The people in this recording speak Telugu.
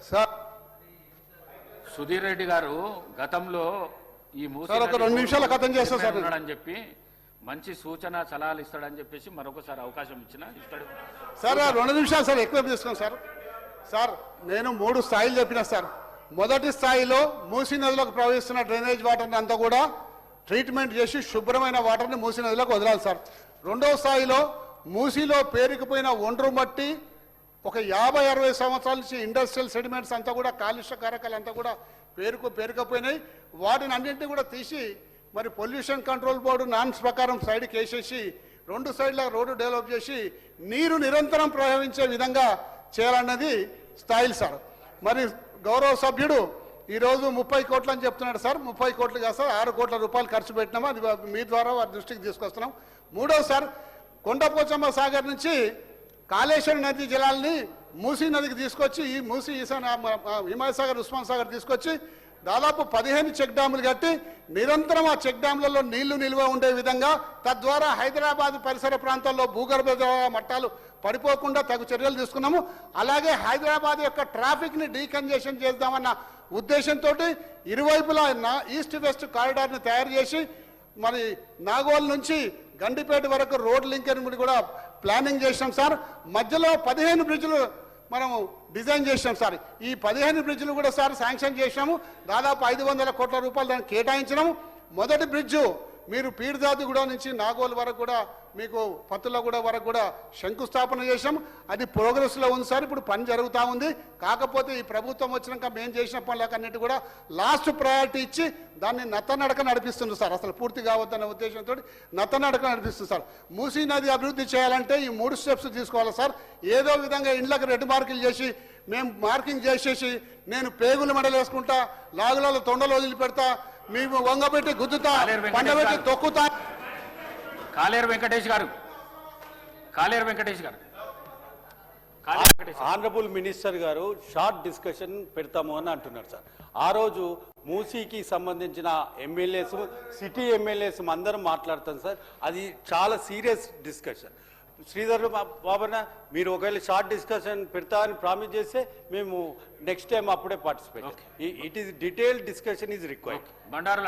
సార్ సుధీర్ రెడ్డి గారు గతంలో ఈ సార్ ఒక 2 నిమిషాల కథం చేస్తా సార్ అని చెప్పి మంచి సూచన సలహాలు ఇస్తాడని చెప్పేసి మరొకసారి అవకాశం ఇస్తాడు సార్. 2 నిమిషాలు సార్, ఎక్కువ తీసుకోండి సార్. సార్ నేను 3 స్థాయిలు చెప్పిన సార్. మొదటి స్థాయిలో మూసీ నదిలోకి ప్రవహిస్తున్న డ్రైనేజ్ వాటర్ని అంతా కూడా ట్రీట్మెంట్ చేసి శుభ్రమైన వాటర్ని మూసీ నదిలోకి వదలాలి సార్. రెండవ స్థాయిలో మూసీలో పేరుకుపోయిన ఒండ్రు మట్టి ఒక 50-60 సంవత్సరాల నుంచి ఇండస్ట్రియల్ సెడిమెంట్స్ అంతా కూడా కాలుష్య కారకాలు అంతా కూడా పేరుకపోయినాయి. వాటిని అన్నింటినీ కూడా తీసి మరి పొల్యూషన్ కంట్రోల్ బోర్డు నామ్స్ ప్రకారం సైడ్కి వేసేసి 2 సైడ్ల రోడ్డు డెవలప్ చేసి నీరు నిరంతరం ప్రవహించే విధంగా చేయాలన్నది స్థాయిలు సార్. మరి గౌరవ సభ్యుడు ఈరోజు 30 కోట్లు అని చెప్తున్నాడు సార్. 30 కోట్లు కాదు సార్, 6 కోట్ల రూపాయలు ఖర్చు పెట్టినాము. అది మీ ద్వారా వారి దృష్టికి తీసుకొస్తున్నాం. మూడవ సార్, కొండపోచమ్మ సాగర్ నుంచి కాళేశ్వరం నది జలాల్ని మూసీ నదికి తీసుకొచ్చి ఈ మూసీ హిమాయత్ సాగర్, ఉస్మాన్ సాగర్ తీసుకొచ్చి దాదాపు 15 చెక్ డ్యాములు కట్టి నిరంతరం ఆ చెక్ డ్యాములలో నీళ్లు నిల్వ ఉండే విధంగా, తద్వారా హైదరాబాద్ పరిసర ప్రాంతాల్లో భూగర్భ మట్టాలు పడిపోకుండా తగు చర్యలు తీసుకున్నాము. అలాగే హైదరాబాద్ యొక్క ట్రాఫిక్ని డీకంజెషన్ చేద్దామన్న ఉద్దేశంతో ఇరువైపులా ఈస్ట్ వెస్ట్ కారిడార్ని తయారు చేసి మరి నాగోల్ నుంచి గండిపేట వరకు రోడ్ లింకేజ్ కూడా ప్లానింగ్ చేసినాం సార్. మధ్యలో 15 బ్రిడ్జ్లు మనం డిజైన్ చేసినాం సార్. ఈ 15 బ్రిడ్జ్లు కూడా సార్ శాంక్షన్ చేసినాము. దాదాపు 500 కోట్ల రూపాయలు దాన్ని కేటాయించినాము. మొదటి బ్రిడ్జు మీరు పీర్దాదిగూడ నుంచి నాగోల్ వరకు కూడా మీకు పత్తులగూడ వరకు కూడా శంకుస్థాపన చేసాం. అది ప్రోగ్రెస్లో ఉంది సార్. ఇప్పుడు పని జరుగుతూ ఉంది. కాకపోతే ఈ ప్రభుత్వం వచ్చినాక మేము చేసిన పనులకన్నిటి కూడా లాస్ట్ ప్రయారిటీ ఇచ్చి దాన్ని నత్తనడక నడిపిస్తుంది సార్. అసలు పూర్తి కావద్దన్న ఉద్దేశంతో నత్తనడక నడిపిస్తుంది సార్. మూసీ నది అభివృద్ధి చేయాలంటే ఈ 3 స్టెప్స్ తీసుకోవాలి సార్. ఏదో విధంగా ఇండ్లకు రెడ్ మార్కులు చేసి మేము మార్కింగ్ చేసేసి నేను పేగులు మెడలేసుకుంటా, లాగులలో తొండలు వదిలిపెడతా, మేము వంగబెట్టి గుద్దుతా, పండబెట్టి తొక్కుతా. కాలేరు వెంకటేష్ గారు ఆనరబుల్ మినిస్టర్ గారు షార్ట్ డిస్కషన్ పెడతాము అని అంటున్నారు సార్. ఆ రోజు మూసీకి సంబంధించిన ఎమ్మెల్యేస్, సిటీ ఎమ్మెల్యేస్ అందరం మాట్లాడతాం సార్. అది చాలా సీరియస్ డిస్కషన్. శ్రీధర్ బాబన్న, మీరు ఒకవేళ షార్ట్ డిస్కషన్ పెడతా అని ప్రామిస్ చేస్తే మేము నెక్స్ట్ టైం అప్పుడే participate. It is detailed discussion is required. Bandaru